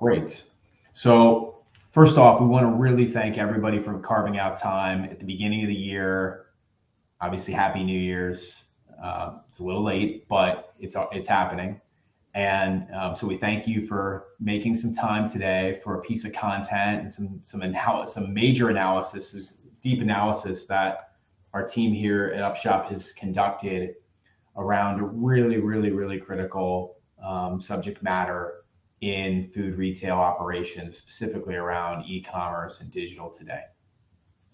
Great. So first off, we want to really thank everybody for carving out time at the beginning of the year. Obviously, Happy New Year's. It's a little late, but it's happening. And so we thank you for making some time today for a piece of content and some major analysis, deep analysis that our team here at Upshop has conducted around a really, really, really critical subject matter in food retail operations, specifically around e-commerce and digital today.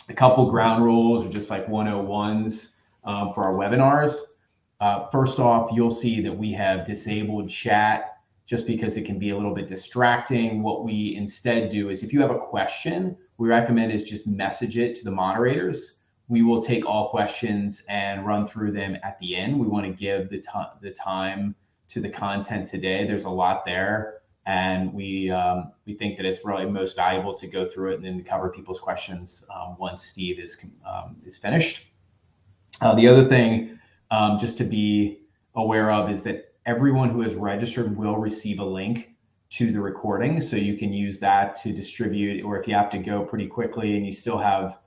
A couple ground rules are just like 101s for our webinars. First off, you'll see that we have disabled chat just because it can be a little bit distracting. What we instead do is if you have a question, we recommend is just message it to the moderators. We will take all questions and run through them at the end. We want to give the time to the content today. There's a lot there. And we think that it's really most valuable to go through it and then cover people's questions once Steve is finished. The other thing just to be aware of is that everyone who has registered will receive a link to the recording. So you can use that to distribute, or if you have to go pretty quickly and you still have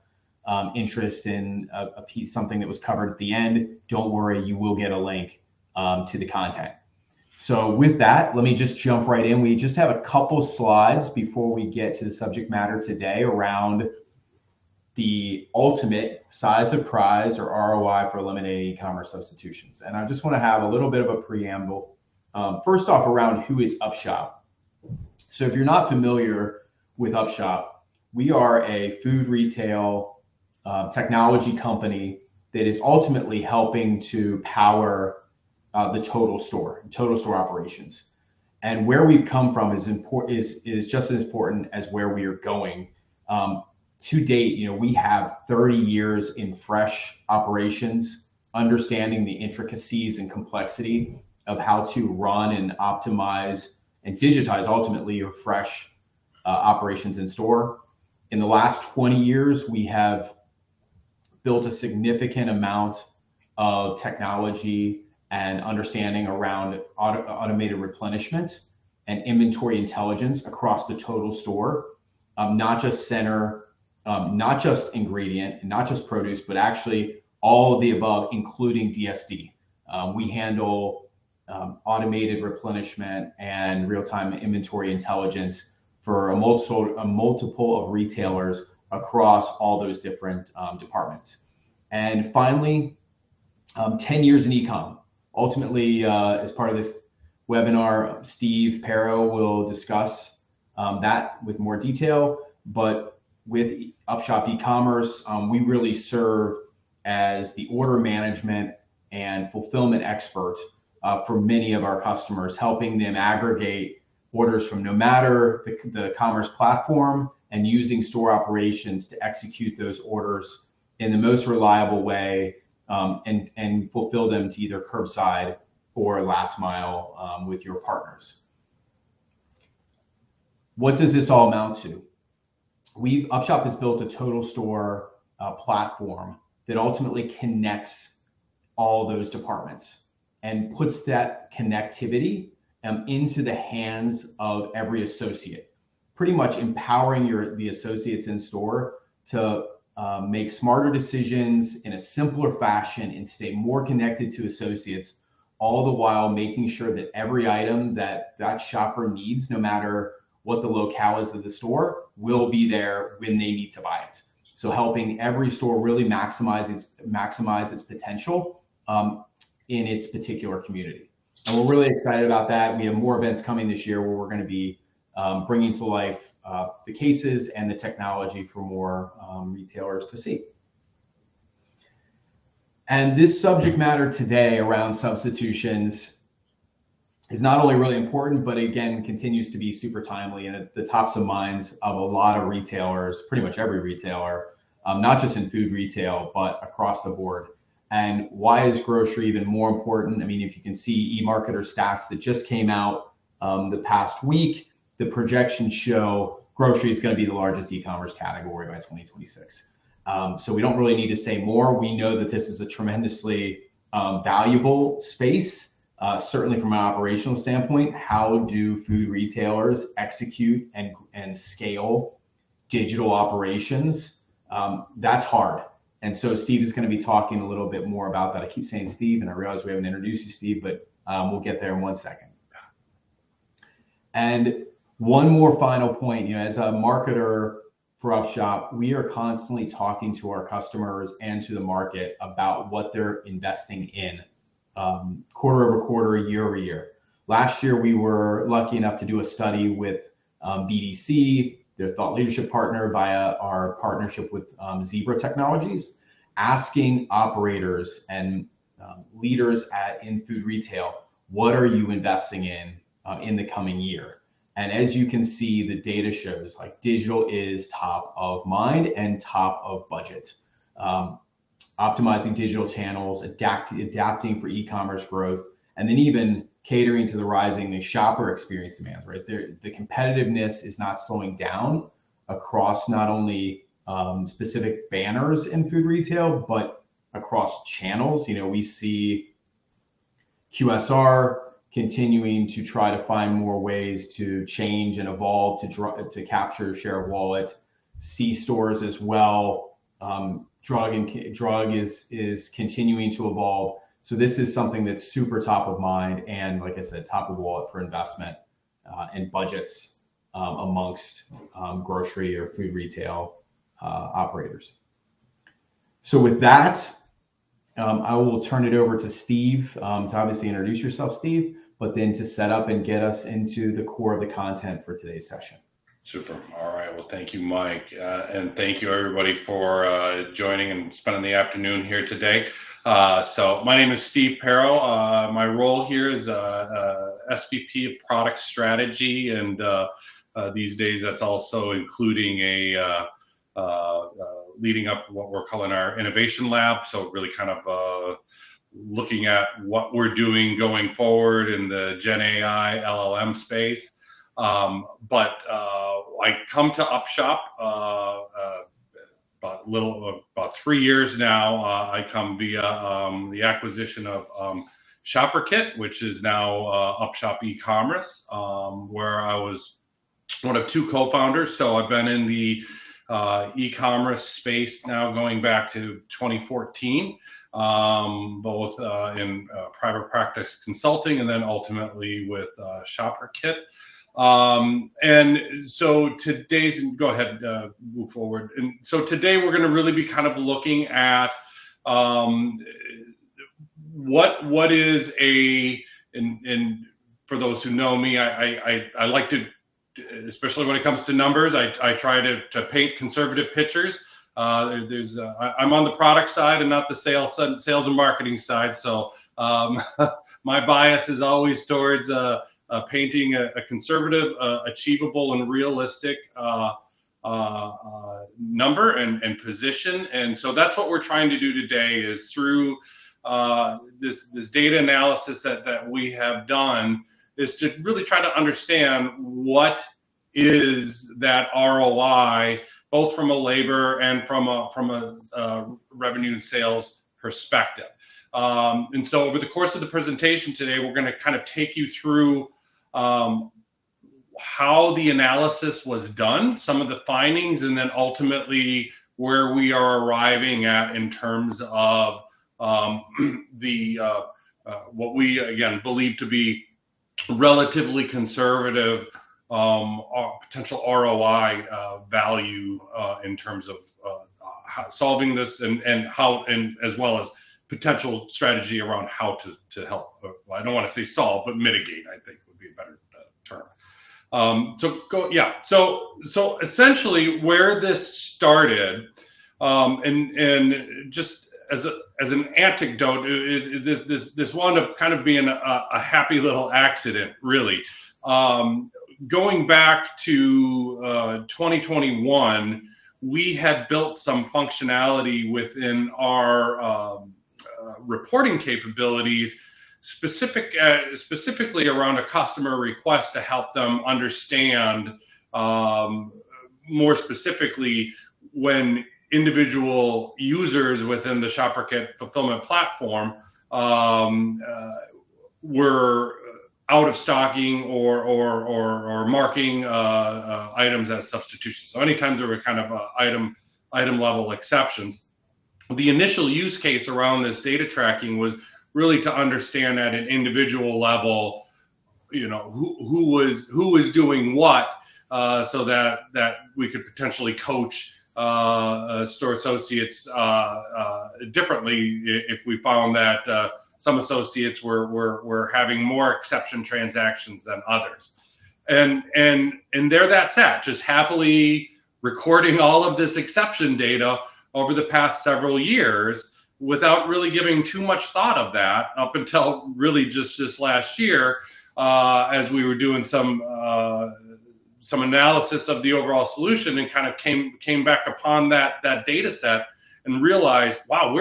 interest in a piece, something that was covered at the end, don't worry, you will get a link to the content. So with that, let me just jump right in. We just have a couple slides before we get to the subject matter today around the ultimate size of prize or ROI for eliminating e-commerce substitutions. And I just want to have a little bit of a preamble. First off, around who is Upshop. So if you're not familiar with Upshop, we are a food retail technology company that is ultimately helping to power the total store operations. And where we've come from is just as important as where we are going. To date, we have 30 years in fresh operations, understanding the intricacies and complexity of how to run and optimize and digitize ultimately your fresh operations in store. In the last 20 years, we have built a significant amount of technology and understanding around automated replenishment and inventory intelligence across the total store, not just ingredient and not just produce, but actually all of the above, including DSD. We handle automated replenishment and real-time inventory intelligence for a multiple of retailers across all those different departments. And finally, 10 years in e-com. Ultimately, as part of this webinar, Steve Pero will discuss that with more detail. But with Upshop eCommerce, we really serve as the order management and fulfillment expert for many of our customers, helping them aggregate orders from no matter the commerce platform and using store operations to execute those orders in the most reliable way and fulfill them to either curbside or last mile with your partners. What does this all amount to? Upshop has built a total store platform that ultimately connects all those departments and puts that connectivity into the hands of every associate, pretty much empowering the associates in store to make smarter decisions in a simpler fashion and stay more connected to associates, all the while making sure that every item that shopper needs, no matter what the locale is of the store, will be there when they need to buy it. So helping every store really maximize its potential in its particular community. And we're really excited about that. We have more events coming this year where we're going to be bringing to life the cases and the technology for more retailers to see. And this subject matter today around substitutions is not only really important, but again, continues to be super timely and at the tops of minds of a lot of retailers, pretty much every retailer, not just in food retail, but across the board. And why is grocery even more important? I mean, if you can see eMarketer stats that just came out the past week, the projections show grocery is going to be the largest e-commerce category by 2026. So we don't really need to say more. We know that this is a tremendously valuable space Certainly from an operational standpoint, how do food retailers execute and scale digital operations? That's hard. And so Steve is going to be talking a little bit more about that. I keep saying Steve, and I realize we haven't introduced you, Steve, but we'll get there in 1 second. And one more final point, as a marketer for Upshop, we are constantly talking to our customers and to the market about what they're investing in, quarter over quarter, year over year. Last year, we were lucky enough to do a study with BDC, their thought leadership partner, via our partnership with Zebra Technologies, asking operators and leaders in food retail, what are you investing in the coming year? And as you can see, the data shows like digital is top of mind and top of budget. Optimizing digital channels, adapting for e-commerce growth, and then even catering to the rising shopper experience demands, right? The competitiveness is not slowing down across not only specific banners in food retail, but across channels. We see QSR continuing to try to find more ways to change and evolve to capture share of wallet. C-stores as well. Drug is continuing to evolve. So this is something that's super top of mind and, like I said, top of wallet for investment and budgets amongst grocery or food retail operators. So with that, I will turn it over to Steve to obviously introduce yourself, Steve, but then to set up and get us into the core of the content for today's session. Super. All right. Well, thank you, Mike. And thank you, everybody, for joining and spending the afternoon here today. So my name is Steve Perro. My role here is SVP of Product Strategy. And these days, that's also including leading up what we're calling our innovation lab. So really kind of looking at what we're doing going forward in the Gen AI LLM space. But I come to Upshop about 3 years now. I come via the acquisition of ShopperKit, which is now Upshop eCommerce, where I was one of 2 co-founders. So I've been in the e-commerce space now going back to 2014, both in private practice consulting and then ultimately with ShopperKit. And so go ahead, move forward. And so today we're going to really be kind of looking at what is and for those who know me, I like to, especially when it comes to numbers, I try to paint conservative pictures. I'm on the product side and not the sales and marketing side. So my bias is always towards painting a conservative, achievable, and realistic number and position. And so that's what we're trying to do today is through this data analysis that we have done is to really try to understand what is that ROI, both from a labor and from a revenue and sales perspective. And so over the course of the presentation today, we're going to kind of take you through how the analysis was done, some of the findings, and then ultimately where we are arriving at in terms of what we, again, believe to be relatively conservative potential ROI value in terms of solving this and as well as potential strategy around how to help. Well, I don't want to say solve, but mitigate, I think would be a better term. So essentially where this started, and just as an anecdote, this wound up kind of being a happy little accident, really. Going back to 2021, we had built some functionality within our reporting capabilities, specifically around a customer request to help them understand more specifically when individual users within the ShopperKit fulfillment platform were out of stocking or marking items as substitutions. So anytime there were kind of item level exceptions, the initial use case around this data tracking was really to understand at an individual level, who was doing what, so that we could potentially coach store associates differently if we found that some associates were having more exception transactions than others. And there that's at, just happily recording all of this exception data over the past several years without really giving too much thought of that up until really just this last year, as we were doing some analysis of the overall solution and kind of came back upon that data set and realized, wow,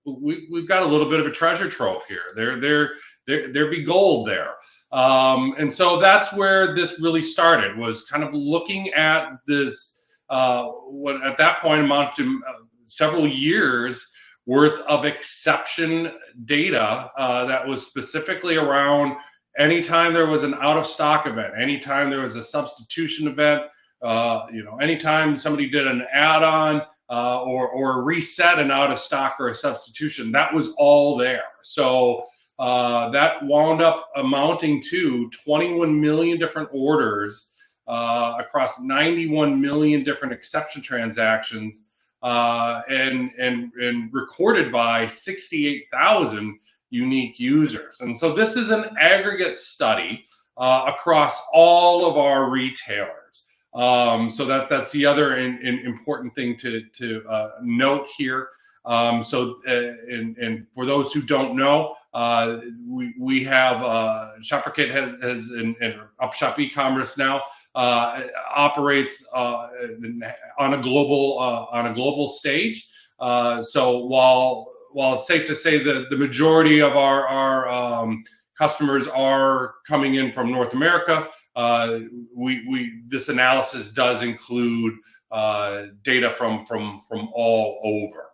we've got a little bit of a treasure trove here. There be gold there. And so that's where this really started, was kind of looking at this, what at that point amounted to several years worth of exception data that was specifically around anytime there was an out of stock event, anytime there was a substitution event, anytime somebody did an add-on or reset an out of stock or a substitution, that was all there. So that wound up amounting to 21 million different orders across 91 million different exception transactions, and recorded by 68,000 unique users. And so this is an aggregate study across all of our retailers. So that's the other important thing to note here. So for those who don't know, we have ShopperKit has and Upshop eCommerce now operates on a global stage. So while it's safe to say that the majority of our customers are coming in from North America, this analysis does include data from all over.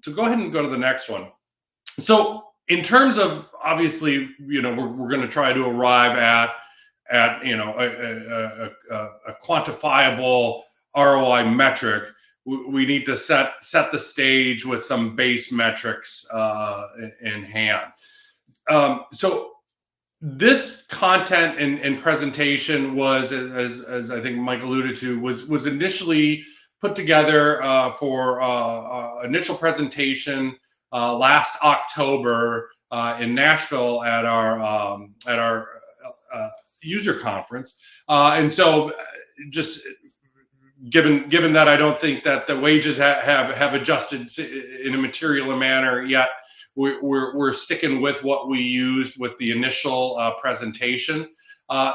So go ahead and go to the next one. So in terms of, obviously, we're going to try to arrive at a quantifiable ROI metric. We need to set the stage with some base metrics in hand. So this content and presentation was, as I think Mike alluded to, was initially put together for initial presentation last October in Nashville at our user conference. And so just given that I don't think that the wages have adjusted in a material manner yet, we're sticking with what we used with the initial presentation.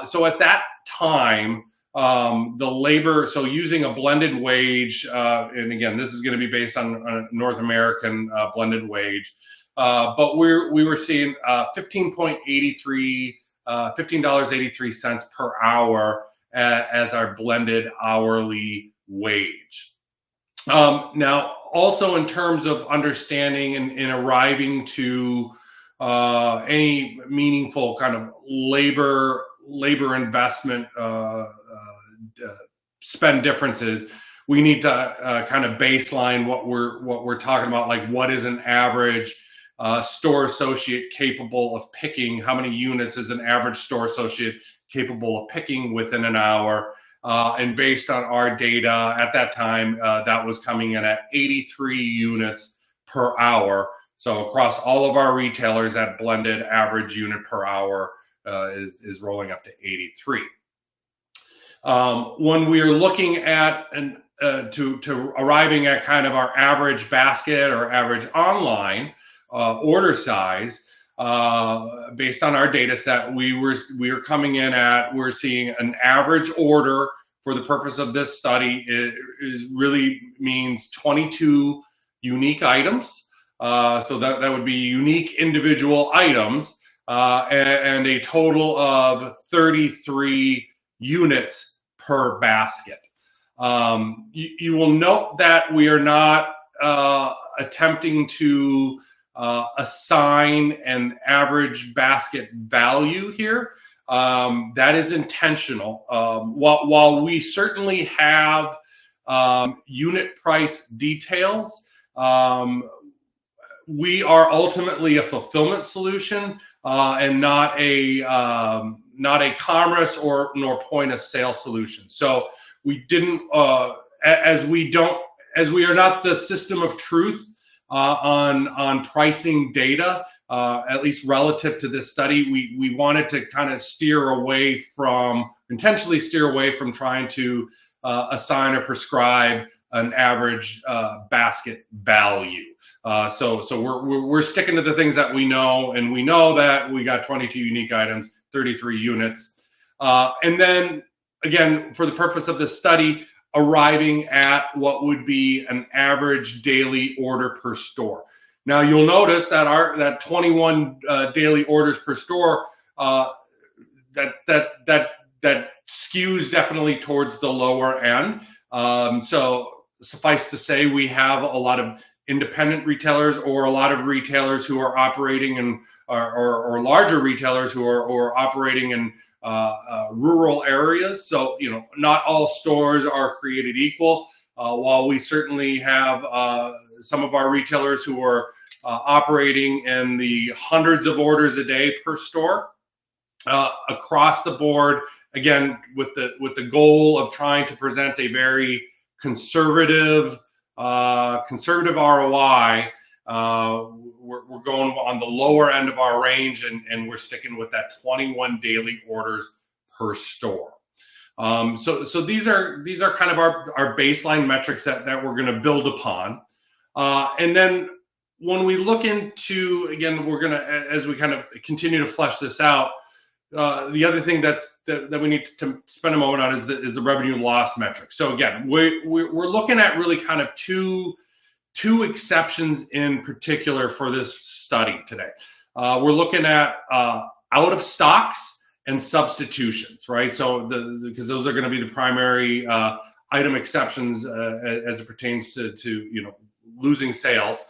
So at that time, the labor, so using a blended wage, and again, this is going to be based on a North American blended wage, but we were seeing $15.83 per hour as our blended hourly wage. Now, also in terms of understanding and arriving to any meaningful kind of labor investment spend differences, we need to kind of baseline what we're talking about, like what is an average store associate capable of picking, how many units is an average store associate capable of picking within an hour. And based on our data at that time, that was coming in at 83 units per hour. So across all of our retailers, that blended average unit per hour is rolling up to 83. When we are looking at to arriving at kind of our average basket or average online order size, based on our data set, we were coming in at, we're seeing an average order for the purpose of this study is really means 22 unique items. So that would be unique individual items, and a total of 33 units per basket. You will note that we are not attempting to assign an average basket value here. That is intentional. While we certainly have unit price details, we are ultimately a fulfillment solution and not a commerce nor point of sale solution. So we didn't as we are not the system of truth on pricing data, at least relative to this study, we wanted to kind of intentionally steer away from trying to assign or prescribe an average basket value. So we're sticking to the things that we know, and we know that we got 22 unique items, 33 units, and then again, for the purpose of this study, arriving at what would be an average daily order per store. Now you'll notice that that 21 daily orders per store that skews definitely towards the lower end. So suffice to say, we have a lot of independent retailers or a lot of retailers who are operating in or larger retailers who are operating in rural areas. So, not all stores are created equal. While we certainly have some of our retailers who are operating in the hundreds of orders a day per store, across the board, again, with the goal of trying to present a very conservative ROI, we're going on the lower end of our range, and we're sticking with that 21 daily orders per store. So these are kind of our baseline metrics that we're going to build upon, and then when we look into, again, we're going to, as we kind of continue to flesh this out, the other thing that we need to spend a moment on is the revenue loss metric. So again, we're looking at really kind of two exceptions in particular for this study today. We're looking at out of stocks and substitutions, right? So because those are going to be the primary item exceptions as it pertains to losing sales.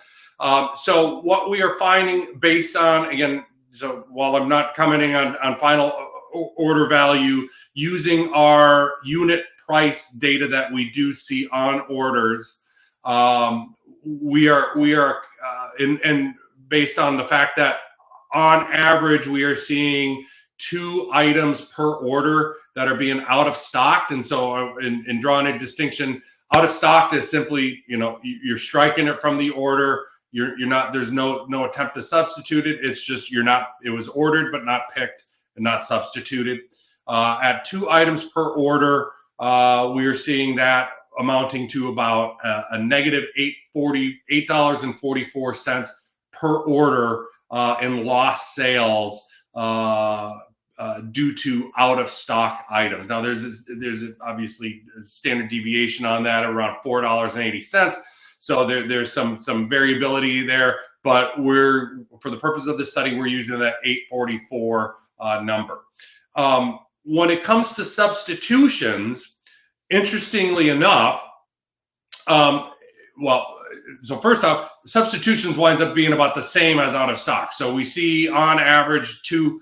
So what we are finding based on, again, so while I'm not commenting on final order value, using our unit price data that we do see on orders, we are and based on the fact that on average we are seeing 2 items per order that are being out of stock. And so in drawing a distinction, out of stock is simply, you're striking it from the order. You're not, there's no attempt to substitute it. It's just it was ordered but not picked and not substituted. At 2 items per order, we are seeing that amounting to about a negative $8.44 per order in lost sales due to out of stock items. Now there's obviously a standard deviation on that around $4.80. So there's some variability there, but for the purpose of this study, we're using that 844 number. When it comes to substitutions, interestingly enough, so first off, substitutions winds up being about the same as out of stock. So we see on average two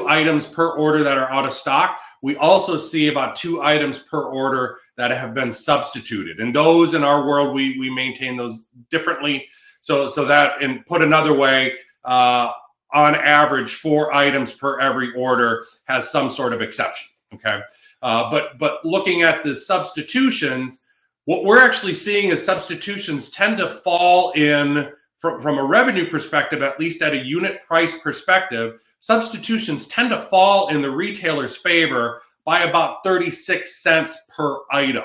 items per order that are out of stock. We also see about 2 items per order that have been substituted, and those in our world we maintain those differently. So that, and put another way, on average 4 items per every order has some sort of exception. Okay, but looking at the substitutions, what we're actually seeing is substitutions tend to fall in from a revenue perspective, at least at a unit price perspective. Substitutions tend to fall in the retailer's favor by about 36 cents per item.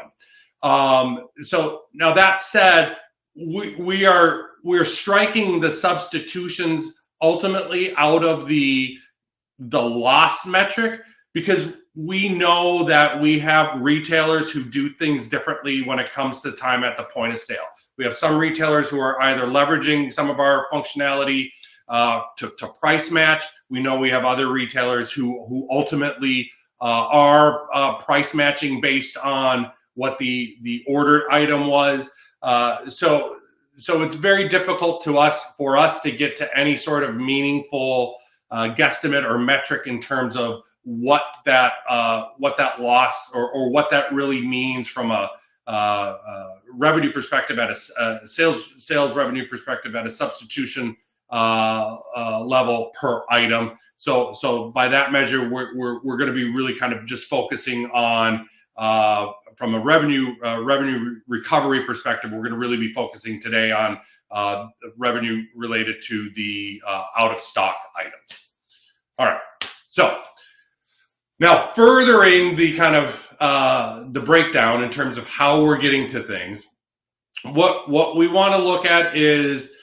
So now that said, we're striking the substitutions ultimately out of the loss metric, because we know that we have retailers who do things differently when it comes to time at the point of sale. We have some retailers who are either leveraging some of our functionality to price match. We know we have other retailers who ultimately are price matching based on what the ordered item was. So so it's very difficult for us to get to any sort of meaningful guesstimate or metric in terms of what that loss or what that really means from a revenue perspective, at a sales revenue perspective, at a substitution level per item. So by that measure, we're going to be really kind of just focusing on from a revenue recovery perspective. We're going to really be focusing today on revenue related to the out of stock items. All right. So now, furthering the kind of the breakdown in terms of how we're getting to things, what we want to look at is,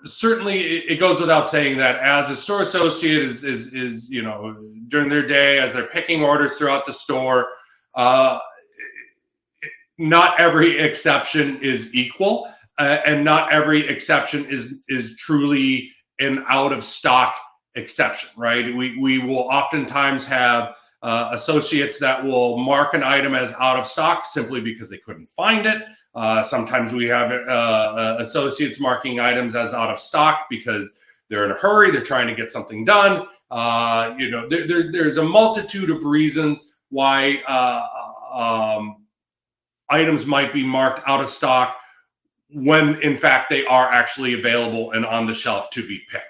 certainly it goes without saying that as a store associate is during their day, as they're picking orders throughout the store, not every exception is equal, and not every exception is truly an out of stock exception, right? We will oftentimes have associates that will mark an item as out of stock simply because they couldn't find it. Sometimes we have associates marking items as out of stock because they're in a hurry, they're trying to get something done. There's a multitude of reasons why items might be marked out of stock when in fact they are actually available and on the shelf to be picked.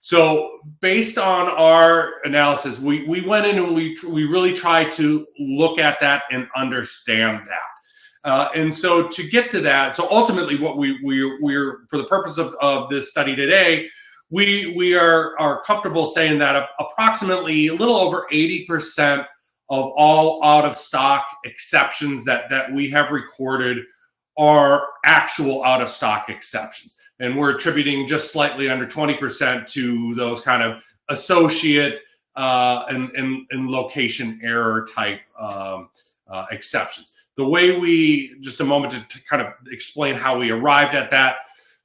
So based on our analysis, we went in and we really tried to look at that and understand that. And so to get to that, so ultimately what we're for the purpose of this study today, we are comfortable saying that approximately a little over 80% of all out of stock exceptions that we have recorded are actual out of stock exceptions. And we're attributing just slightly under 20% to those kind of associate and location error type exceptions. The way just a moment to kind of explain how we arrived at that,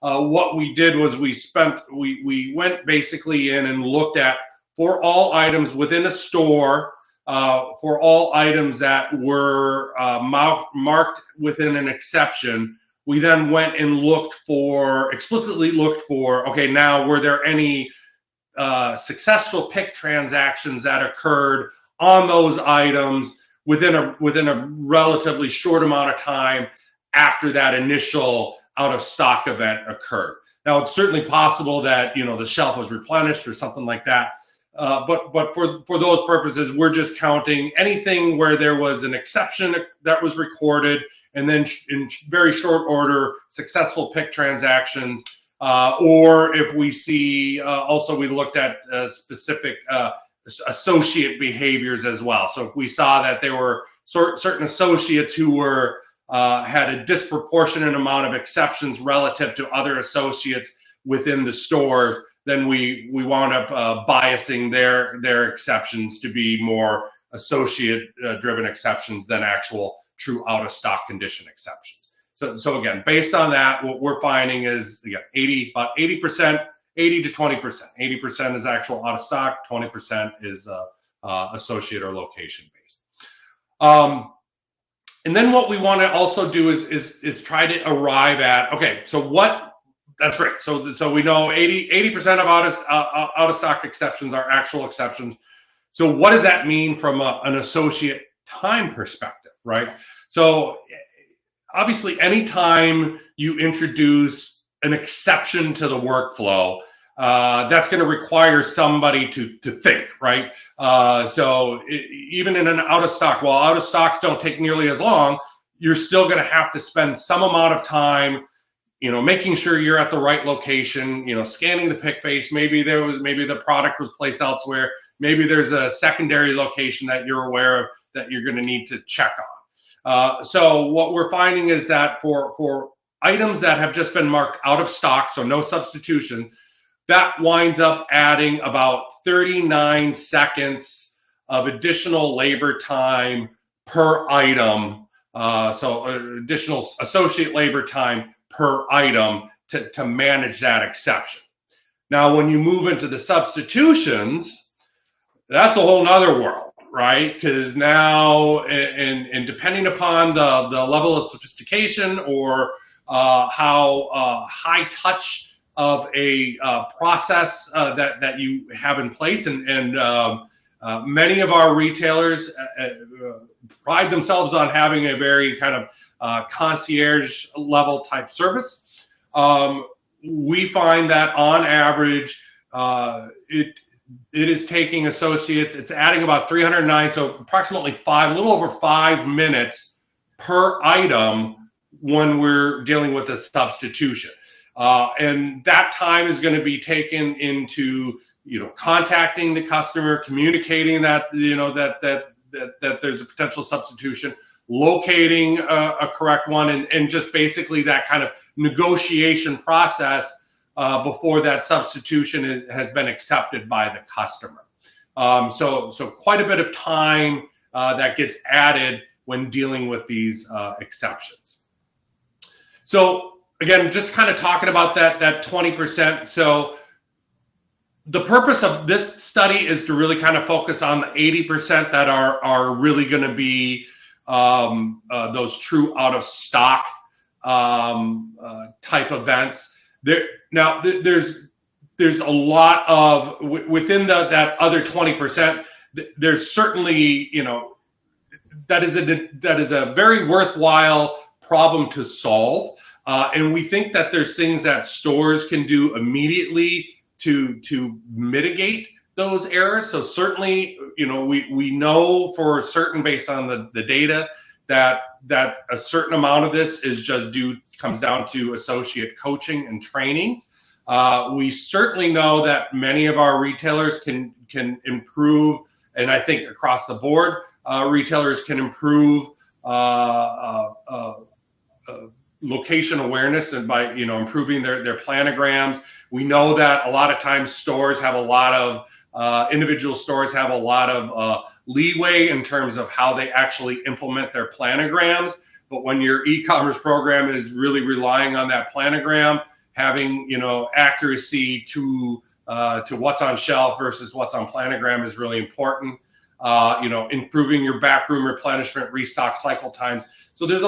what we did was we went basically in and looked at, for all items within a store, for all items that were marked within an exception, we then went and explicitly looked for, okay, now were there any successful pick transactions that occurred on those items within a relatively short amount of time after that initial out of stock event occurred. Now, it's certainly possible that the shelf was replenished or something like that. But for those purposes, we're just counting anything where there was an exception that was recorded, and then in very short order, successful pick transactions, or if we see, also we looked at specific associate behaviors as well. So if we saw that there were certain associates who had a disproportionate amount of exceptions relative to other associates within the stores, then we wound up biasing their exceptions to be more associate driven exceptions than actual true out of stock condition exceptions. So again, based on that, what we're finding is about 80%, 80 to 20%. 80% is actual out of stock, 20% is associate or location based. And then what we want to also do is try to arrive at, okay, so that's great. So we know 80% of out of stock exceptions are actual exceptions. So what does that mean from an associate time perspective, right? So obviously, anytime you introduce an exception to the workflow, that's going to require somebody to think, right? So even in an out of stock, while out of stocks don't take nearly as long, you're still going to have to spend some amount of time, making sure you're at the right location, scanning the pick face. Maybe the product was placed elsewhere. Maybe there's a secondary location that you're aware of that you're going to need to check on. So what we're finding is that for items that have just been marked out of stock, so no substitution, that winds up adding about 39 seconds of additional labor time per item. So additional associate labor time per item to manage that exception. Now, when you move into the substitutions, that's a whole nother world, right? Because now, and depending upon the level of sophistication or how high touch of a process that you have in place, and many of our retailers pride themselves on having a very kind of concierge level type service. We find that on average, it is taking associates, it's adding about 309, so approximately a little over 5 minutes per item when we're dealing with a substitution. And that time is going to be taken into, contacting the customer, communicating that, that there's a potential substitution, locating a correct one, and just basically that kind of negotiation process before that substitution has been accepted by the customer. So quite a bit of time that gets added when dealing with these exceptions. So again, just kind of talking about that 20%. So the purpose of this study is to really kind of focus on the 80% that are really going to be those true out of stock type events. There's a lot of within that other 20%. There's certainly, that is a very worthwhile problem to solve, and we think that there's things that stores can do immediately to mitigate those errors. So certainly, we know for certain, based on the data, that a certain amount of this is just comes down to associate coaching and training. We certainly know that many of our retailers can improve, and I think across the board, retailers can improve location awareness, and by improving their planograms. We know that a lot of times stores have a lot of individual stores have a lot of leeway in terms of how they actually implement their planograms. But when your e-commerce program is really relying on that planogram, having accuracy to what's on shelf versus what's on planogram is really important. Improving your backroom replenishment, restock cycle times. So there's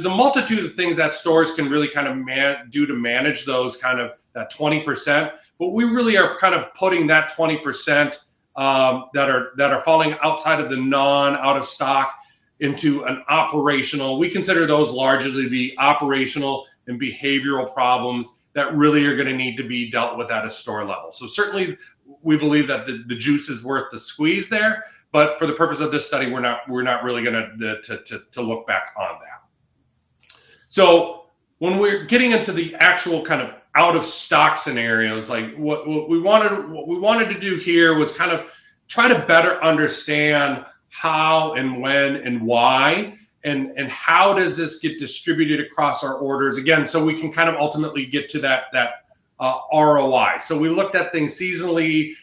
a multitude of things that stores can really kind of do to manage those that 20%. But we really are kind of putting that 20% that are falling outside of the out of stock into an operational. We consider those largely to be operational and behavioral problems that really are going to need to be dealt with at a store level. So certainly we believe that the juice is worth the squeeze there, but for the purpose of this study, we're not really going to look back on that. So when we're getting into the actual kind of out of stock scenarios, like what we wanted to do here was kind of try to better understand how and when and why, and how does this get distributed across our orders, again, so we can kind of ultimately get to that ROI. So we looked at things seasonally,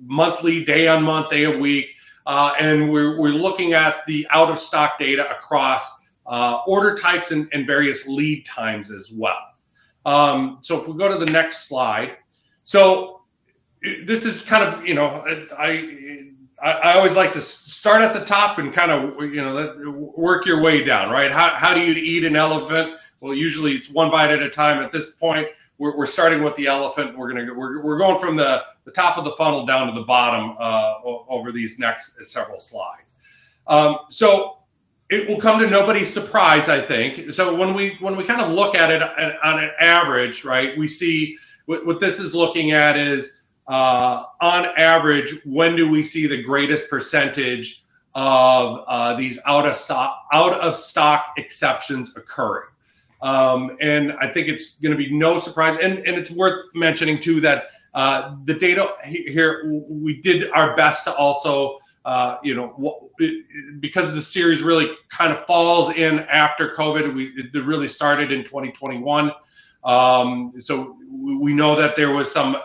monthly, day on month, day of week, and we're looking at the out of stock data across order types and various lead times as well. So if we go to the next slide, so this is kind of, I always like to start at the top and kind of, work your way down, right? How do you eat an elephant? Well, usually it's one bite at a time. At this point, we're starting with the elephant. We're going from the top of the funnel down to the bottom over these next several slides. So it will come to nobody's surprise, I think. So when we kind of look at it on an average, right, we see what this is looking at is on average, when do we see the greatest percentage of these out of stock exceptions occurring? And I think it's going to be no surprise, and it's worth mentioning too that the data here, we did our best to also, because the series really kind of falls in after COVID, it really started in 2021. So we know that there was some,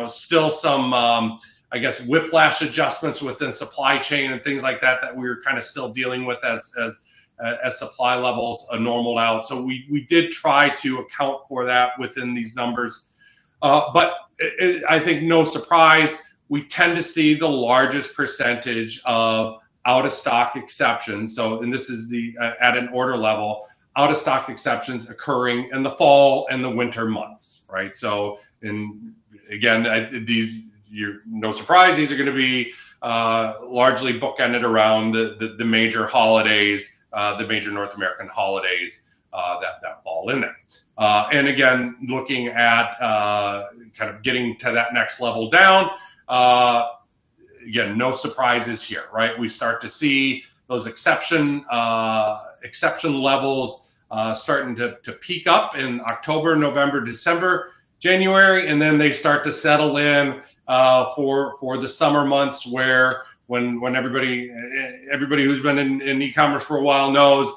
still some, I guess, whiplash adjustments within supply chain and things like that we were kind of still dealing with as supply levels normaled out. So we did try to account for that within these numbers. But I think no surprise, we tend to see the largest percentage of out of stock exceptions. So, and this is at an order level, out of stock exceptions occurring in the fall and the winter months, right? So, again, no surprise, these are going to be largely bookended around the major holidays, the major North American holidays that fall in there. And again, looking at kind of getting to that next level down, again, no surprises here, right? We start to see those exception levels starting to peak up in October, November, December, January, and then they start to settle in for the summer months, where when everybody who's been in e-commerce for a while knows,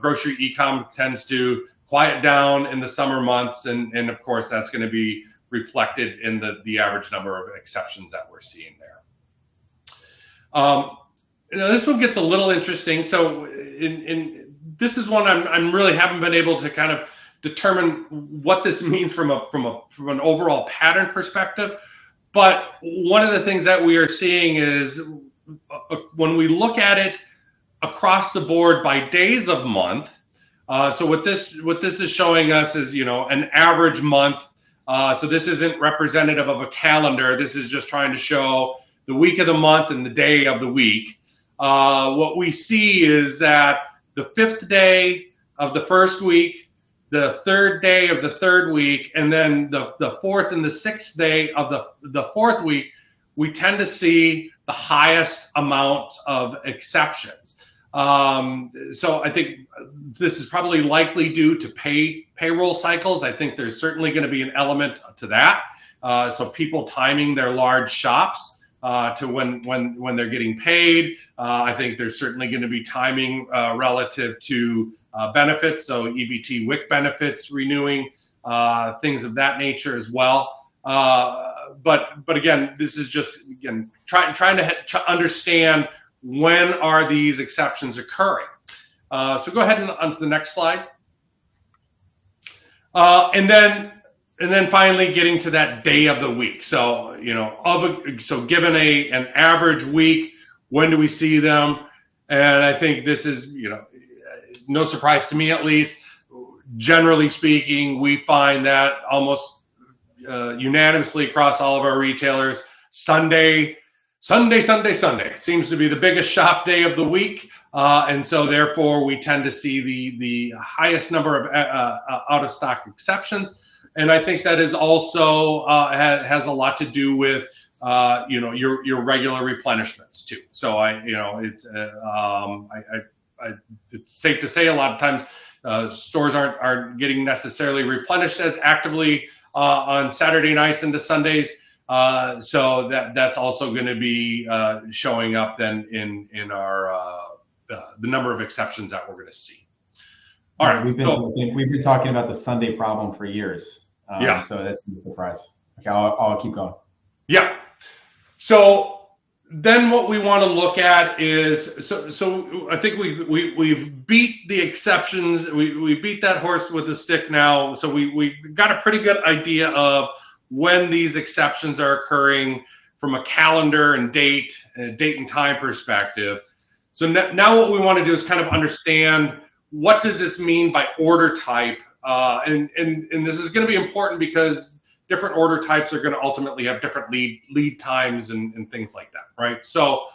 grocery e-com tends to quiet down in the summer months, and of course that's going to be reflected in the average number of exceptions that we're seeing there. This one gets a little interesting. So this is one I'm really haven't been able to kind of determine what this means from an overall pattern perspective. But one of the things that we are seeing is when we look at it across the board by days of month. So what this is showing us is, an average month. So this isn't representative of a calendar. This is just trying to show the week of the month and the day of the week. What we see is that the 5th day of the first week, the 3rd day of the 3rd week, and then the 4th and the 6th day of the 4th week, we tend to see the highest amount of exceptions. So I think this is probably likely due to payroll cycles. I think there's certainly going to be an element to that. So people timing their large shops to when they're getting paid. I think there's certainly going to be timing relative to benefits, so EBT WIC benefits renewing, things of that nature as well. But again, this is just trying to understand when are these exceptions occurring. So go ahead and onto the next slide. And then finally getting to that day of the week. So, so given an average week, when do we see them? And I think this is, no surprise to me, at least. Generally speaking, we find that almost unanimously across all of our retailers, Sunday seems to be the biggest shop day of the week. And so therefore we tend to see the highest number of out of stock exceptions. And I think that is also has a lot to do with your regular replenishments too. So it's safe to say a lot of times stores aren't getting necessarily replenished as actively on Saturday nights into Sundays. So that's also going to be showing up then in our the number of exceptions that we're going to see. All right, we've been talking about the Sunday problem for years. Yeah. So that's no surprise. Okay, I'll keep going. Yeah. So then what we want to look at is so I think we've beat the exceptions. We beat that horse with a stick now. So we got a pretty good idea of when these exceptions are occurring from a calendar and date and time perspective. So now what we want to do is kind of understand, what does this mean by order type? And this is going to be important because different order types are going to ultimately have different lead times and things like that, right? So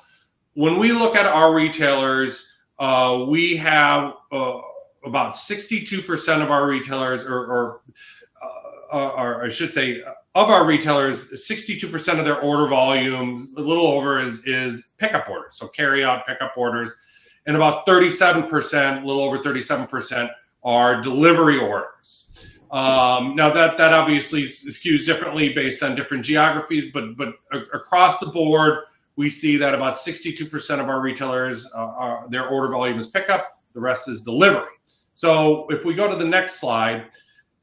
when we look at our retailers, we have about 62% of our retailers, or I should say, of our retailers, 62% of their order volume, a little over, is pickup orders, so carry out pickup orders, and about 37%, a little over 37%, are delivery orders. Now that obviously skews differently based on different geographies, but across the board, we see that about 62% of our retailers, their order volume is pickup, the rest is delivery. So if we go to the next slide,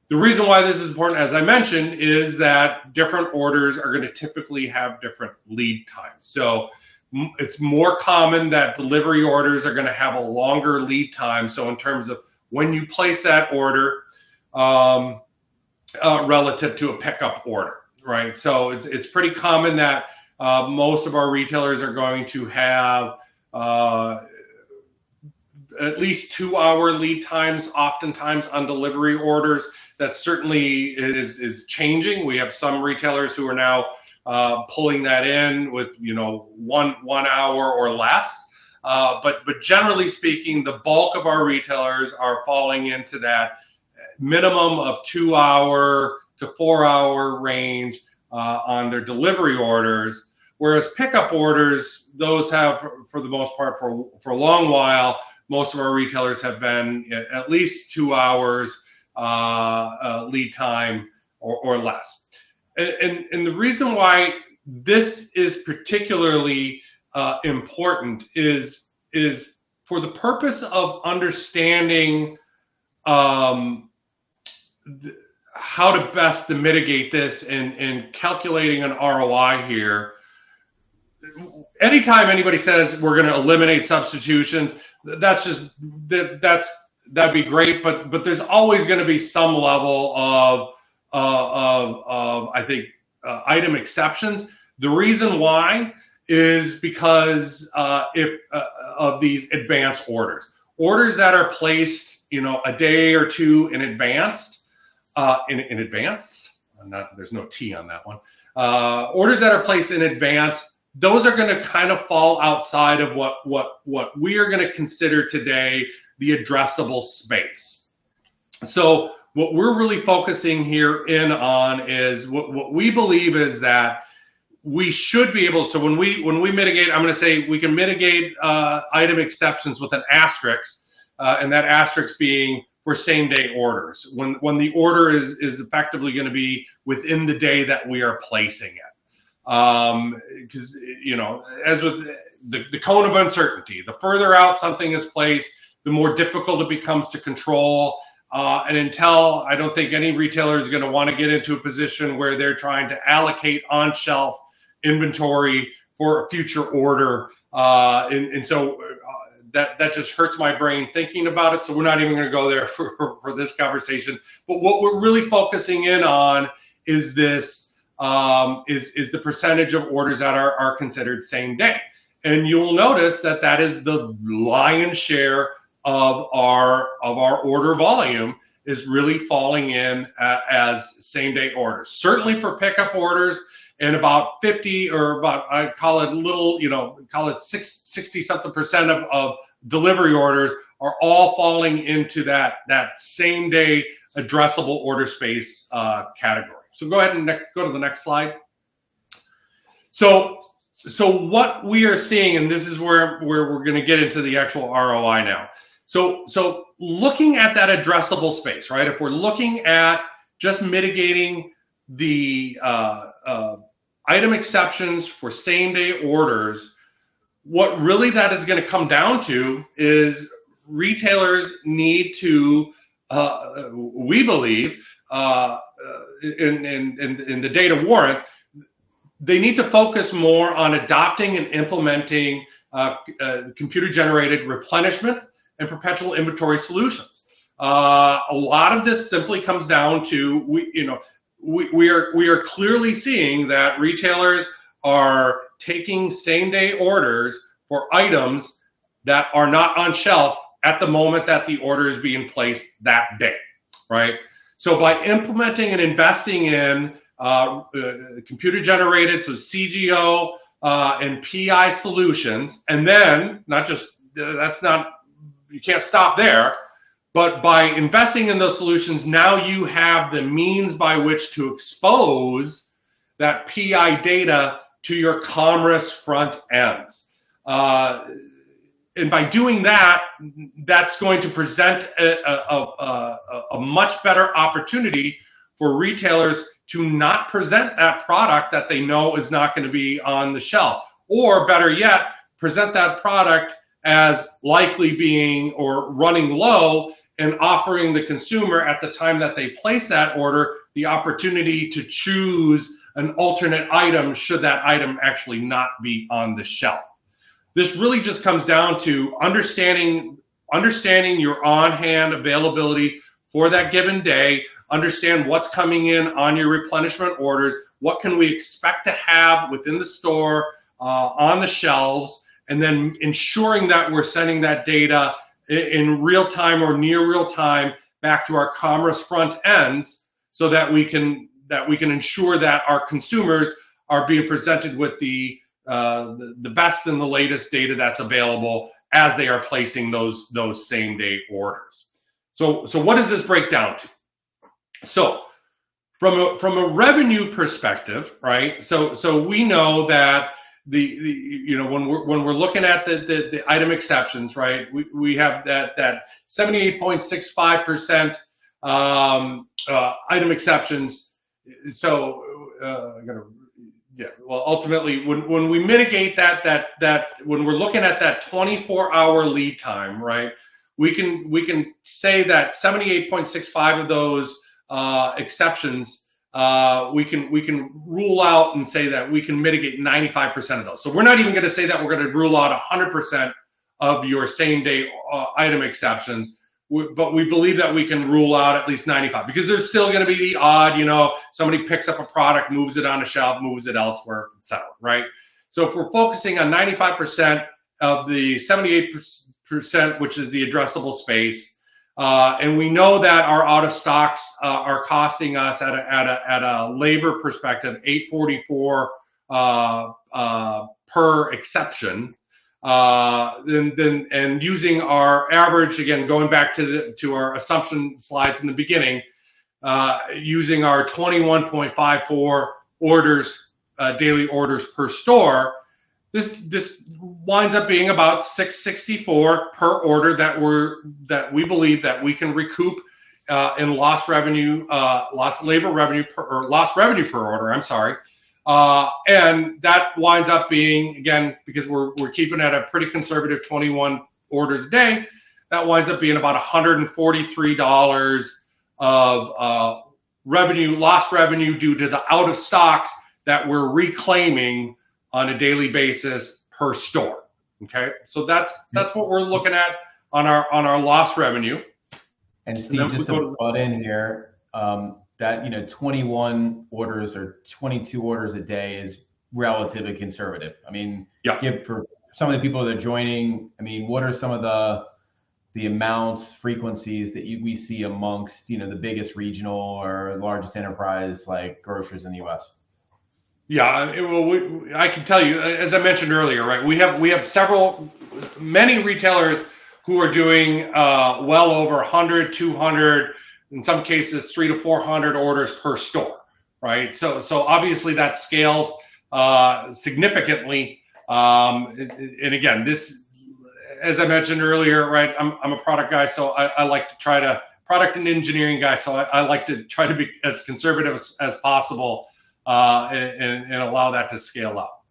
the reason why this is important, as I mentioned, is that different orders are going to typically have different lead times. So it's more common that delivery orders are going to have a longer lead time. So in terms of when you place that order relative to a pickup order, right? So it's pretty common that most of our retailers are going to have at least 2-hour lead times, oftentimes on delivery orders. That certainly is changing. We have some retailers who are now pulling that in with, you know, one hour or less. But generally speaking, the bulk of our retailers are falling into that minimum of 2-hour to 4-hour range on their delivery orders. Whereas pickup orders, those have, for the most part, for a long while, most of our retailers have been at least 2 hours lead time or less. And the reason why this is particularly important is for the purpose of understanding how to best to mitigate this and calculating an ROI here. Anytime anybody says we're going to eliminate substitutions, that'd be great, but there's always going to be some level of I think item exceptions. The reason why is because of these advanced orders that are placed, you know, a day or two in advance. In advance, there's no T on that one. Orders that are placed in advance, those are going to kind of fall outside of what we are going to consider today the addressable space. So what we're really focusing here in on is what we believe is that we should be able. So when we mitigate, I'm going to say we can mitigate item exceptions with an asterisk, and that asterisk being for same day orders when the order is effectively going to be within the day that we are placing it. Because, you know, as with the cone of uncertainty, the further out something is placed, the more difficult it becomes to control. And until, I don't think any retailer is going to want to get into a position where they're trying to allocate on-shelf inventory for a future order. And so that just hurts my brain thinking about it. So we're not even going to go there for this conversation. But what we're really focusing in on is this, is the percentage of orders that are considered same day. And you'll notice that is the lion's share of our order volume is really falling in as same day orders. Certainly for pickup orders, and about 50 or about, I call it a little, you know, call it 60 something percent of delivery orders are all falling into that same day addressable order space category. So go ahead and go to the next slide. So what we are seeing, and this is where we're going to get into the actual ROI now. So looking at that addressable space, right? If we're looking at just mitigating the item exceptions for same day orders, what really that is going to come down to is retailers need to, we believe, in the data warrants, they need to focus more on adopting and implementing computer-generated replenishment and perpetual inventory solutions. A lot of this simply comes down to we are clearly seeing that retailers are taking same-day orders for items that are not on shelf at the moment that the order is being placed that day, right? So by implementing and investing in computer-generated, so CGO and PI solutions, and then you can't stop there, but by investing in those solutions, now you have the means by which to expose that PI data to your commerce front ends. And by doing that, that's going to present a much better opportunity for retailers to not present that product that they know is not going to be on the shelf. Or better yet, present that product as likely being or running low and offering the consumer at the time that they place that order the opportunity to choose an alternate item should that item actually not be on the shelf. This really just comes down to understanding your on-hand availability for that given day, understand what's coming in on your replenishment orders, what can we expect to have within the store on the shelves, and then ensuring that we're sending that data in real time or near real time back to our commerce front ends, so that we can ensure that our consumers are being presented with the best and the latest data that's available as they are placing those same day orders. So what does this break down to? So from a revenue perspective, right? So we know that when we're looking at the item exceptions, right? We have that 78.65% item exceptions. So ultimately, when we mitigate that when we're looking at that 24-hour lead time, right? We can say that 78.65 of those exceptions, we can rule out and say that we can mitigate 95% of those. So we're not even going to say that we're going to rule out 100% of your same day item exceptions, but we believe that we can rule out at least 95, because there's still going to be the odd, somebody picks up a product, moves it on a shelf, moves it elsewhere, etc. Right? So if we're focusing on 95% of the 78%, which is the addressable space, and we know that our out of stocks are costing us at a labor perspective $8.44 per exception. And using our average, again, going back to our assumption slides in the beginning, using our 21.54 orders, daily orders per store, this winds up being about $6.64 per order that we believe that we can recoup in lost revenue per order. I'm sorry. And that winds up being, again, because we're keeping at a pretty conservative 21 orders a day, that winds up being about $143 of lost revenue due to the out of stocks that we're reclaiming on a daily basis per store. Okay, so that's what we're looking at on our lost revenue. And Steve, just to butt in here, that 21 orders or 22 orders a day is relatively conservative. I mean, for some of the people that are joining, I mean, what are some of the amounts, frequencies that we see amongst the biggest regional or largest enterprise like grocers in the U.S.? Yeah, I can tell you, as I mentioned earlier, right? We have many retailers who are doing well over 100, 200, in some cases 300 to 400 orders per store, right? So obviously that scales significantly. And again, this, as I mentioned earlier, right? I'm a product guy, so I like to try to product and engineering guy, so I like to try to be as conservative as possible. And allow that to scale up.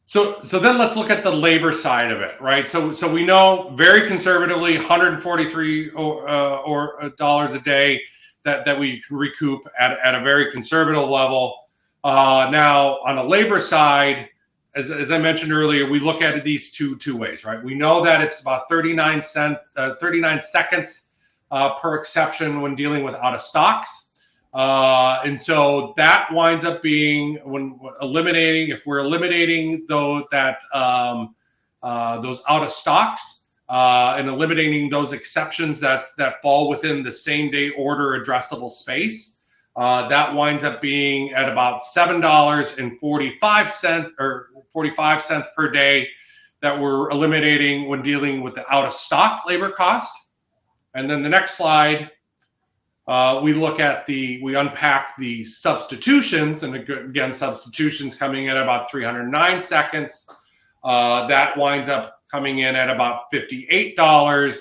So then let's look at the labor side of it, right? So we know very conservatively $143 dollars a day that we can recoup at a very conservative level. Now on the labor side, as I mentioned earlier, we look at these two ways, right? We know that it's about 39 seconds per exception when dealing with out of stocks. And so that winds up being if we're eliminating those out of stocks and eliminating those exceptions that fall within the same day order addressable space, that winds up being at about $7.45 or 45 cents per day that we're eliminating when dealing with the out of stock labor cost. And then the next slide, we unpack the substitutions, and again, substitutions coming in at about 309 seconds. That winds up coming in at about $58, call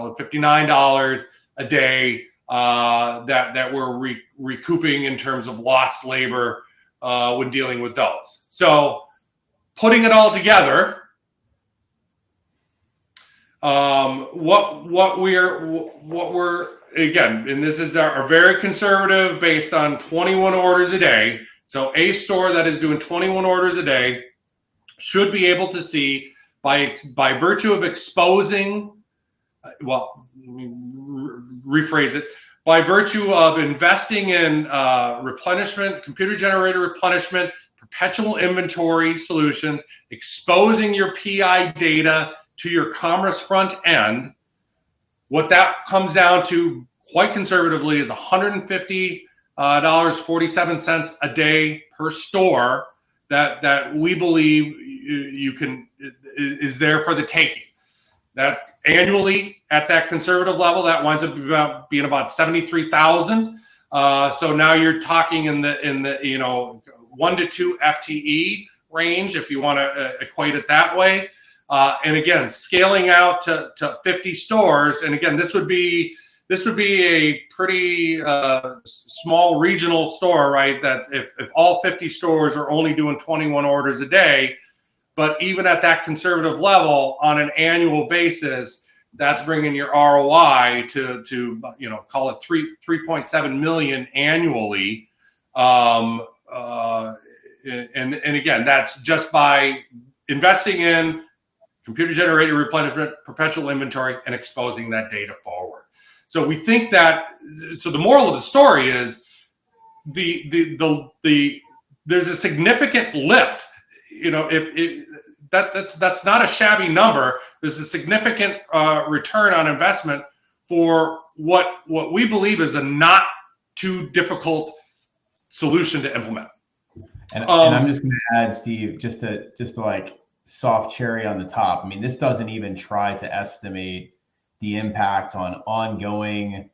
it $59 a day that we're recouping in terms of lost labor when dealing with those. So putting it all together, what we're again, and this is our very conservative based on 21 orders a day. So a store that is doing 21 orders a day should be able to see by virtue of exposing, rephrase it, by virtue of investing in replenishment, computer generated replenishment, perpetual inventory solutions, exposing your PI data to your commerce front end. What that comes down to, quite conservatively, is $150.47 a day per store that we believe is there for the taking. That annually, at that conservative level, that winds up being about 73,000. So now you're talking in the 1 to 2 FTE range, if you want to equate it that way. And again, scaling out to 50 stores. And again, this would be a pretty small regional store, right? That if all 50 stores are only doing 21 orders a day, but even at that conservative level, on an annual basis, that's bringing your ROI to call it 3.7 million annually. And again, that's just by investing in computer-generated replenishment, perpetual inventory, and exposing that data forward. So we think that. So the moral of the story is there's a significant lift. That's not a shabby number. There's a significant return on investment for what we believe is a not too difficult solution to implement. And I'm just going to add, Steve, just to like soft cherry on the top. I mean, this doesn't even try to estimate the impact on ongoing,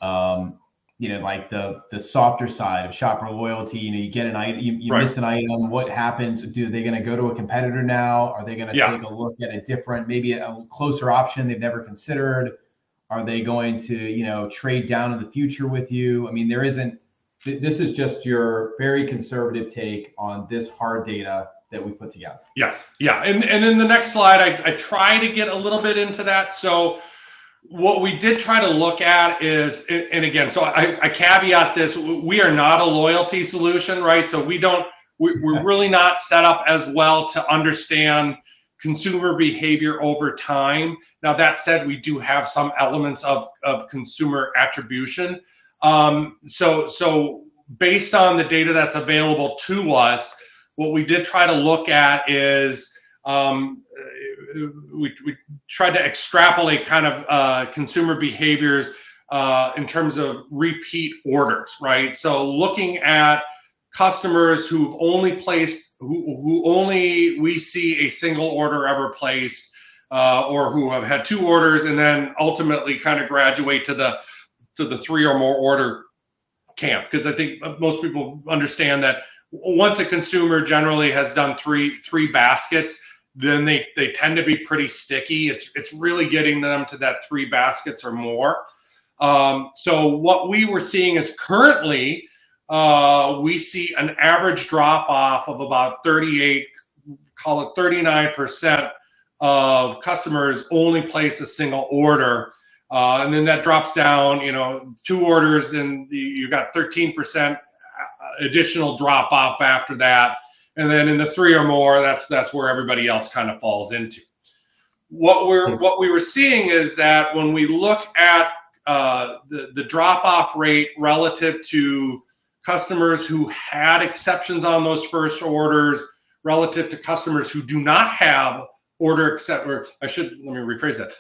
like the softer side of shopper loyalty. You get an item, you Right. miss an item. What happens? Are they going to go to a competitor now? Are they going to take a look at a different, maybe a closer option they've never considered? Are they going to, trade down in the future with you? I mean, this is just your very conservative take on this hard data that we put together. Yes. Yeah. And in the next slide, I try to get a little bit into that. So what we did try to look at is, and again, so I caveat this, we are not a loyalty solution, right? So we're really not set up as well to understand consumer behavior over time. Now, that said, we do have some elements of consumer attribution. So based on the data that's available to us, what we did try to look at is we tried to extrapolate kind of consumer behaviors in terms of repeat orders, right? So looking at customers who've only placed, who only we see a single order ever placed, or who have had 2 orders and then ultimately kind of graduate to the 3 or more order camp. Because I think most people understand that once a consumer generally has done three baskets, then they tend to be pretty sticky. It's really getting them to that 3 baskets or more. So what we were seeing is currently we see an average drop off of about 39% of customers only place a single order. And then that drops down, 2 orders, and you got 13% additional drop off after that. And then in the 3 or more, that's where everybody else kind of falls into. What we were seeing is that when we look at the drop off rate relative to customers who had exceptions on those first orders, relative to customers who do not have order except, or let me rephrase that.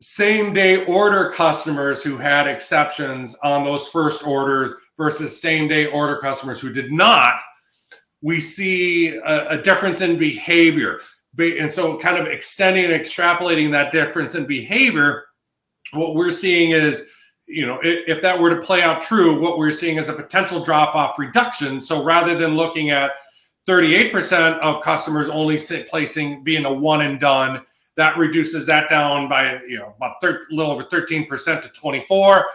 Same day order customers who had exceptions on those first orders versus same day order customers who did not, we see a difference in behavior. And so kind of extending and extrapolating that difference in behavior, what we're seeing is, if that were to play out true, what we're seeing is a potential drop-off reduction. So rather than looking at 38% of customers only placing being a one and done, that reduces that down by about a little over 13% to 24.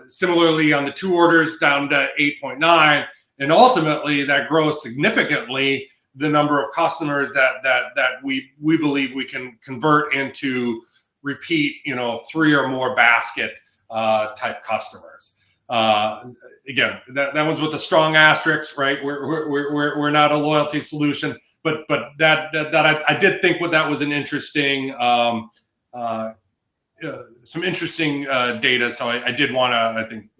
Similarly, on the 2 orders, down to 8.9, and ultimately that grows significantly the number of customers that we believe we can convert into repeat 3 or more basket type customers. Again, that one's with a strong asterisk, right? We're not a loyalty solution. But that I did think that was an interesting, some interesting data. So I did want to, I think,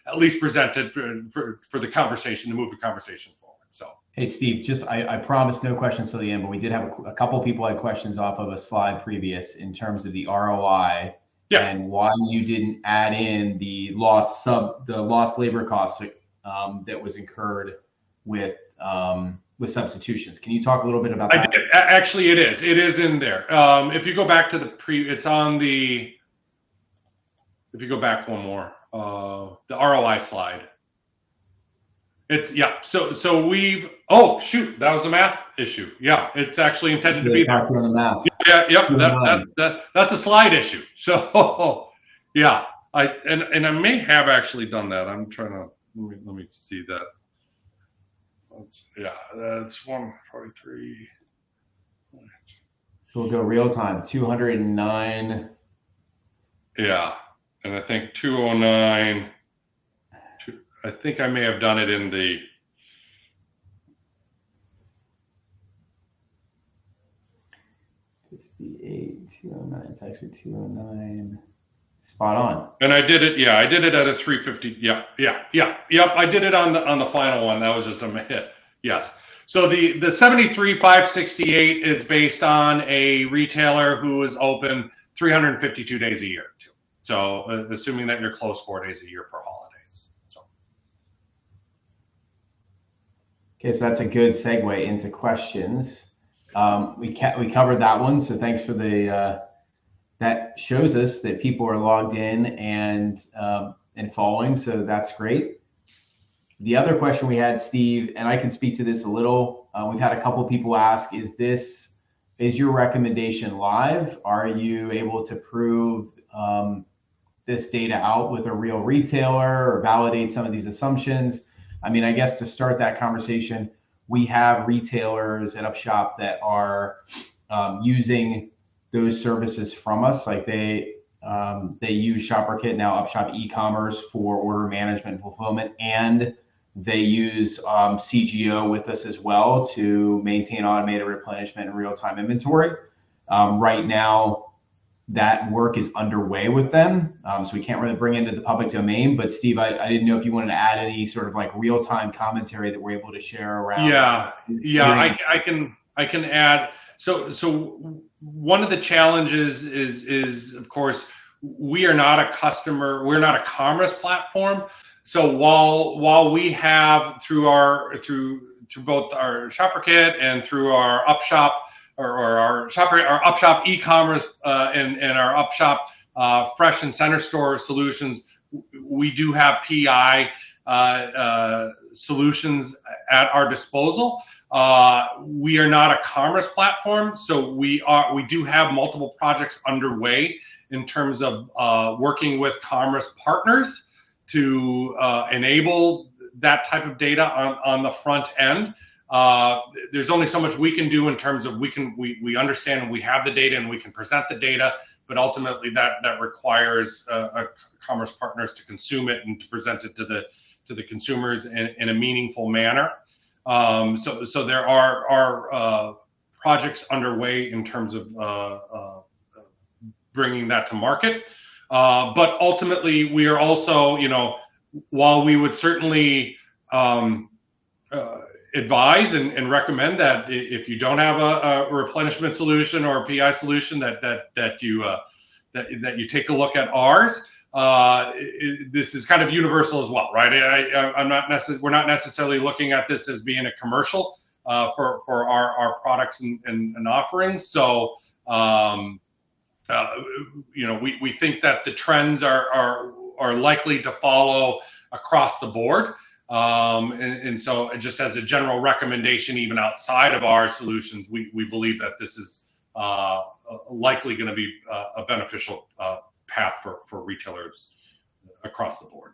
at least present it for the conversation, to move the conversation forward. So Hey, Steve, just I promised no questions till the end, but we did have a couple people had questions off of a slide previous in terms of the ROI Yeah. and why you didn't add in the lost labor costs that was incurred with substitutions. Can you talk a little bit about that? Actually, it is in there. If you go back to it's on the. If you go back one more, the ROI slide. It's So we've. Oh shoot, that was a math issue. Yeah, it's actually intended to be there. On the math. Yeah, yep. That's a slide issue. So yeah, I may have actually done that. I'm trying to let me see that. That's 143. So we'll go real time. 209. Yeah, and I think 209. I think I may have done it in the. 58, 209. It's actually 209. Spot on. And I did it. Yeah, I did it at a 350. Yep. I did it on the final one. That was just a hit. Yes. So the 73,568 is based on a retailer who is open 352 days a year. So assuming that you're closed 4 days a year for holidays. So. Okay, so that's a good segue into questions. We covered that one, so thanks for the. That shows us that people are logged in and following, so that's great. The other question we had, Steve, and I can speak to this a little. We've had a couple of people ask: Is your recommendation live? Are you able to prove this data out with a real retailer or validate some of these assumptions? I mean, I guess to start that conversation, we have retailers at Upshop that are using those services from us. Like they use ShopperKit, now Upshop eCommerce, for order management and fulfillment, and they use CGO with us as well to maintain automated replenishment and real-time inventory. Right now, that work is underway with them, so we can't really bring it into the public domain. But Steve, I didn't know if you wanted to add any sort of like real-time commentary that we're able to share around. Yeah, I can add. So one of the challenges is of course we're not a commerce platform. So while we have through both our ShopperKit and through our Upshop our Upshop eCommerce and our Upshop Fresh and Center Store solutions, we do have PI solutions at our disposal. We are not a commerce platform, so we do have multiple projects underway in terms of working with commerce partners to enable that type of data on the front end. There's only so much we can do in terms of we understand and we have the data and we can present the data, but ultimately that requires commerce partners to consume it and to present it to the consumers in a meaningful manner. So there are projects underway in terms of bringing that to market. But ultimately, we are also, while we would certainly advise and recommend that if you don't have a replenishment solution or a PI solution, that you take a look at ours. This is kind of universal as well, right? We're not necessarily looking at this as being a commercial for our products and offerings. So we think that the trends are likely to follow across the board. And so just as a general recommendation, even outside of our solutions, we believe that this is likely going to be a beneficial path for retailers across the board.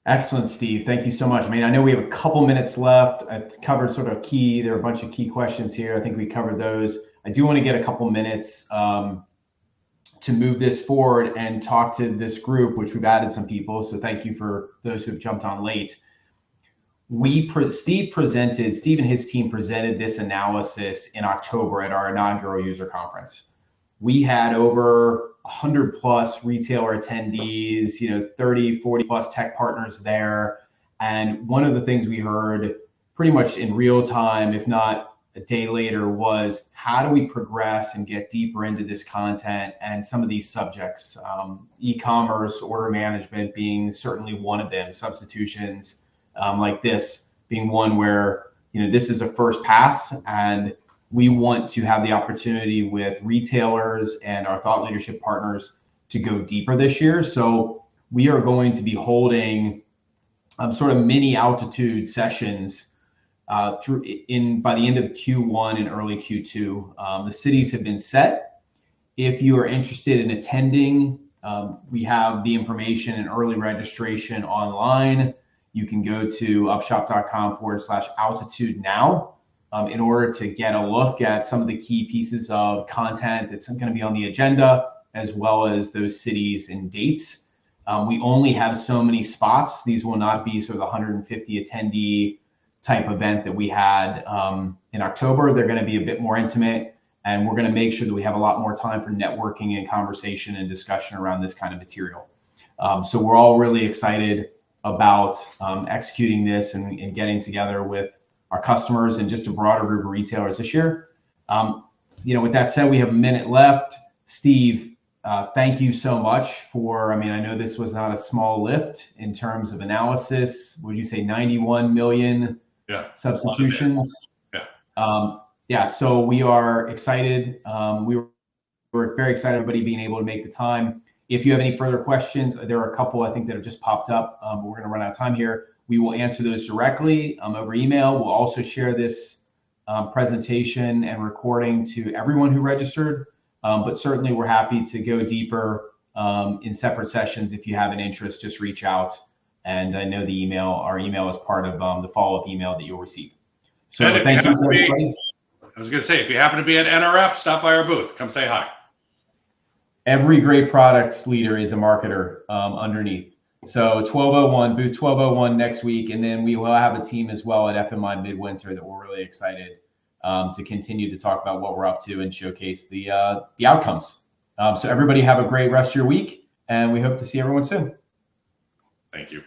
Excellent, Steve. Thank you so much. I mean, I know we have a couple minutes left. I've covered sort of there are a bunch of key questions here. I think we covered those. I do want to get a couple minutes to move this forward and talk to this group, which we've added some people. So thank you for those who have jumped on late. Steve and his team presented this analysis in October at our inaugural user conference. We had over 100 plus retailer attendees, 30, 40 plus tech partners there. And one of the things we heard pretty much in real time, if not a day later, was how do we progress and get deeper into this content and some of these subjects, e-commerce, order management being certainly one of them, substitutions like this being one where, this is a first pass, and we want to have the opportunity with retailers and our thought leadership partners to go deeper this year. So we are going to be holding sort of mini altitude sessions by the end of Q1 and early Q2. The cities have been set. If you are interested in attending, we have the information and early registration online. You can go to upshop.com/altitude now in order to get a look at some of the key pieces of content that's going to be on the agenda, as well as those cities and dates. We only have so many spots. These will not be sort of the 150 attendee type event that we had in October. They're going to be a bit more intimate, and we're going to make sure that we have a lot more time for networking and conversation and discussion around this kind of material. So we're all really excited about executing this and getting together with our customers and just a broader group of retailers this year. With that said, we have a minute left. Steve, thank you so much for, I know this was not a small lift in terms of analysis. Would you say 91 million substitutions? So we are excited. We're very excited, everybody being able to make the time. If you have any further questions, there are a couple I think that have just popped up. We're going to run out of time here. We will answer those directly over email. We'll also share this presentation and recording to everyone who registered. But certainly we're happy to go deeper in separate sessions. If you have an interest, just reach out. And I know our email is part of the follow-up email that you'll receive. So thank you, everybody. I was going to say, if you happen to be at NRF, stop by our booth. Come say hi. Every great product leader is a marketer underneath. So 1201, booth 1201 next week. And then we will have a team as well at FMI Midwinter that we're really excited to continue to talk about what we're up to and showcase the outcomes. So everybody have a great rest of your week, and we hope to see everyone soon. Thank you.